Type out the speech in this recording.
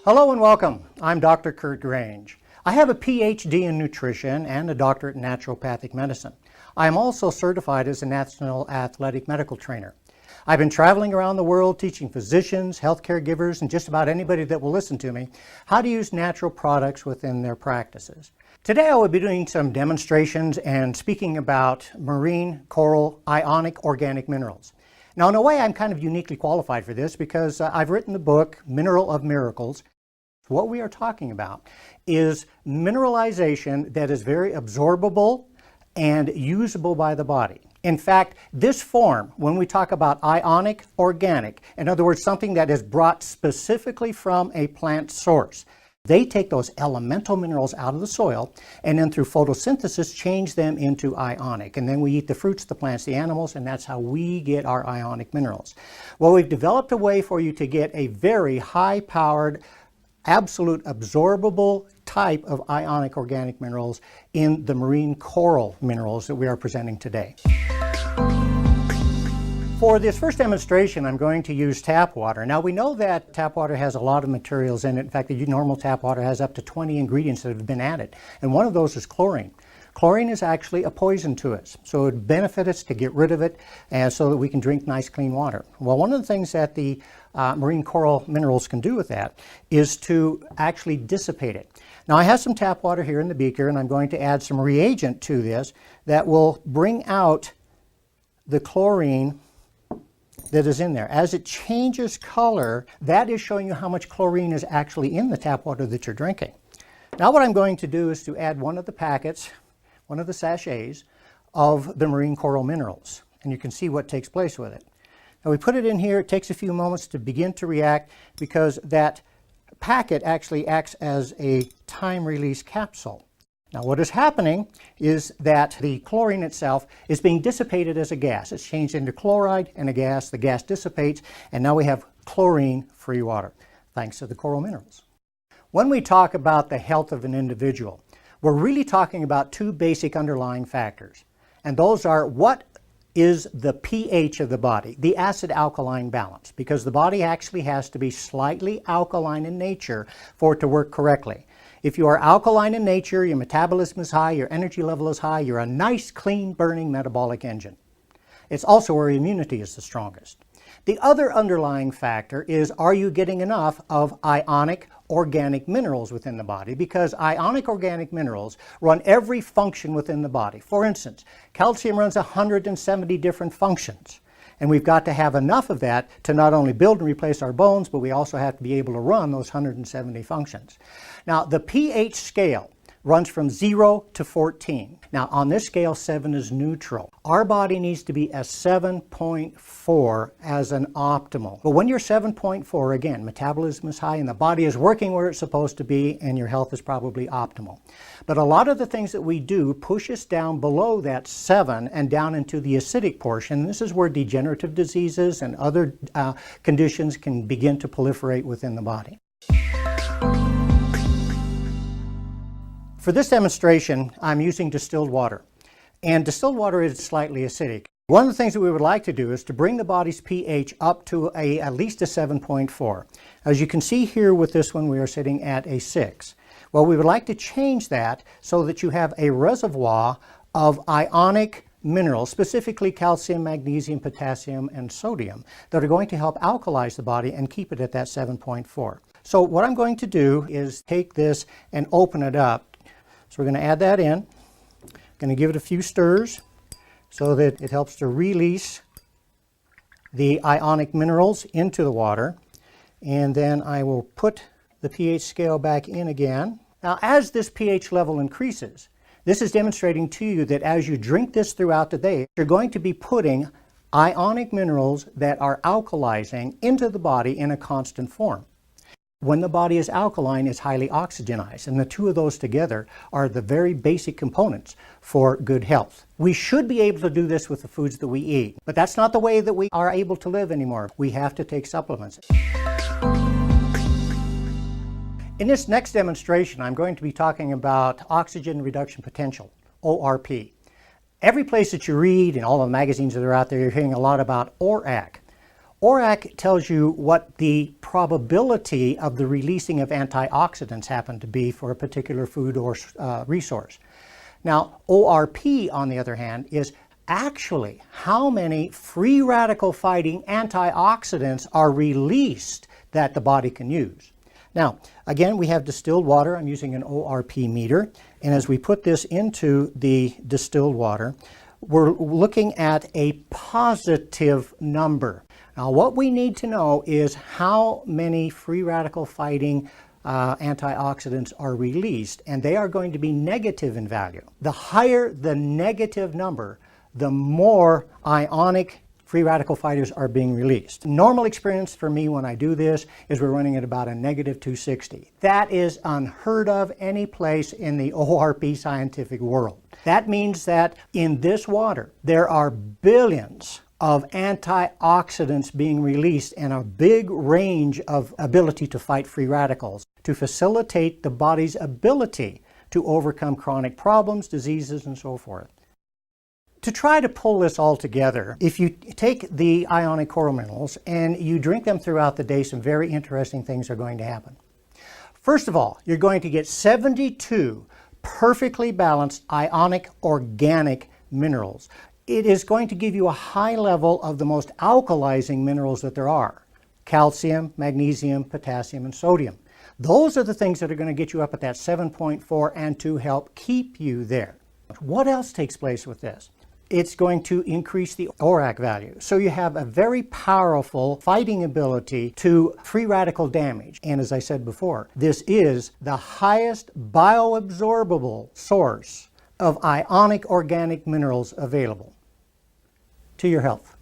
Hello and welcome. I'm Dr. Kurt Grange. I have a PhD in nutrition and a doctorate in naturopathic medicine. I am also certified as a national athletic medical trainer. I've been traveling around the world teaching physicians, healthcare givers, and just about anybody that will listen to me how to use natural products within their practices. Today I will be doing some demonstrations and speaking about marine, coral, ionic organic minerals. Now, in a way, I'm kind of uniquely qualified for this because I've written the book, Mineral of Miracles. What we are talking about is mineralization that is very absorbable and usable by the body. In fact, this form, when we talk about ionic organic, in other words, something that is brought specifically from a plant source, they take those elemental minerals out of the soil and then through photosynthesis change them into ionic. And then we eat the fruits, the plants, the animals, and that's how we get our ionic minerals. Well, we've developed a way for you to get a very high-powered, absolute absorbable type of ionic organic minerals in the marine coral minerals that we are presenting today. For this first demonstration, I'm going to use tap water. Now, we know that tap water has a lot of materials in it. In fact, the normal tap water has up to 20 ingredients that have been added, and one of those is chlorine. Chlorine is actually a poison to us, so it would benefit us to get rid of it and so that we can drink nice, clean water. Well, one of the things that the marine coral minerals can do with that is to actually dissipate it. Now, I have some tap water here in the beaker, and I'm going to add some reagent to this that will bring out the chlorine that is in there. As it changes color, that is showing you how much chlorine is actually in the tap water that you're drinking. Now, what I'm going to do is to add one of the packets, one of the sachets of the marine coral minerals, and you can see what takes place with it. Now, we put it in here. It takes a few moments to begin to react because that packet actually acts as a time-release capsule. Now, what is happening is that the chlorine itself is being dissipated as a gas. It's changed into chloride and a gas. The gas dissipates, and now we have chlorine-free water, thanks to the coral minerals. When we talk about the health of an individual, we're really talking about two basic underlying factors, and those are what is the pH of the body, the acid-alkaline balance, because the body actually has to be slightly alkaline in nature for it to work correctly. If you are alkaline in nature, your metabolism is high, your energy level is high, you're a nice, clean, burning metabolic engine. It's also where immunity is the strongest. The other underlying factor is, are you getting enough of ionic organic minerals within the body? Because ionic organic minerals run every function within the body. For instance, calcium runs 170 different functions. And we've got to have enough of that to not only build and replace our bones, but we also have to be able to run those 170 functions. Now, the pH scale runs from 0 to 14. Now, on this scale, 7 is neutral. Our body needs to be a 7.4 as an optimal. But when you're 7.4, again, metabolism is high and the body is working where it's supposed to be and your health is probably optimal. But a lot of the things that we do push us down below that 7 and down into the acidic portion. This is where degenerative diseases and other conditions can begin to proliferate within the body. For this demonstration, I'm using distilled water, and distilled water is slightly acidic. One of the things that we would like to do is to bring the body's pH up to at least a 7.4. As you can see here with this one, we are sitting at a 6. Well, we would like to change that so that you have a reservoir of ionic minerals, specifically calcium, magnesium, potassium, and sodium, that are going to help alkalize the body and keep it at that 7.4. So what I'm going to do is take this and open it up. So we're going to add that in. Going to give it a few stirs so that it helps to release the ionic minerals into the water. And then I will put the pH scale back in again. Now, as this pH level increases, this is demonstrating to you that as you drink this throughout the day, you're going to be putting ionic minerals that are alkalizing into the body in a constant form. When the body is alkaline, it's highly oxygenized, and the two of those together are the very basic components for good health. We should be able to do this with the foods that we eat, but that's not the way that we are able to live anymore. We have to take supplements. In this next demonstration, I'm going to be talking about oxygen reduction potential, ORP. Every place that you read, in all the magazines that are out there, you're hearing a lot about ORAC. ORAC tells you what the probability of the releasing of antioxidants happen to be for a particular food or resource. Now, ORP, on the other hand, is actually how many free radical fighting antioxidants are released that the body can use. Now, again, we have distilled water. I'm using an ORP meter. And as we put this into the distilled water, we're looking at a positive number. Now, what we need to know is how many free radical fighting antioxidants are released, and they are going to be negative in value. The higher the negative number, the more ionic free radical fighters are being released. Normal experience for me when I do this is we're running at about a negative 260. That is unheard of any place in the ORP scientific world. That means that in this water, there are billions of antioxidants being released and a big range of ability to fight free radicals to facilitate the body's ability to overcome chronic problems, diseases, and so forth. To try to pull this all together, if you take the ionic coral minerals and you drink them throughout the day, some very interesting things are going to happen. First of all, you're going to get 72 perfectly balanced ionic organic minerals. It is going to give you a high level of the most alkalizing minerals that there are: calcium, magnesium, potassium, and sodium. Those are the things that are going to get you up at that 7.4 and to help keep you there. What else takes place with this? It's going to increase the ORAC value. So you have a very powerful fighting ability to free radical damage. And as I said before, this is the highest bioabsorbable source of ionic organic minerals available. To your health.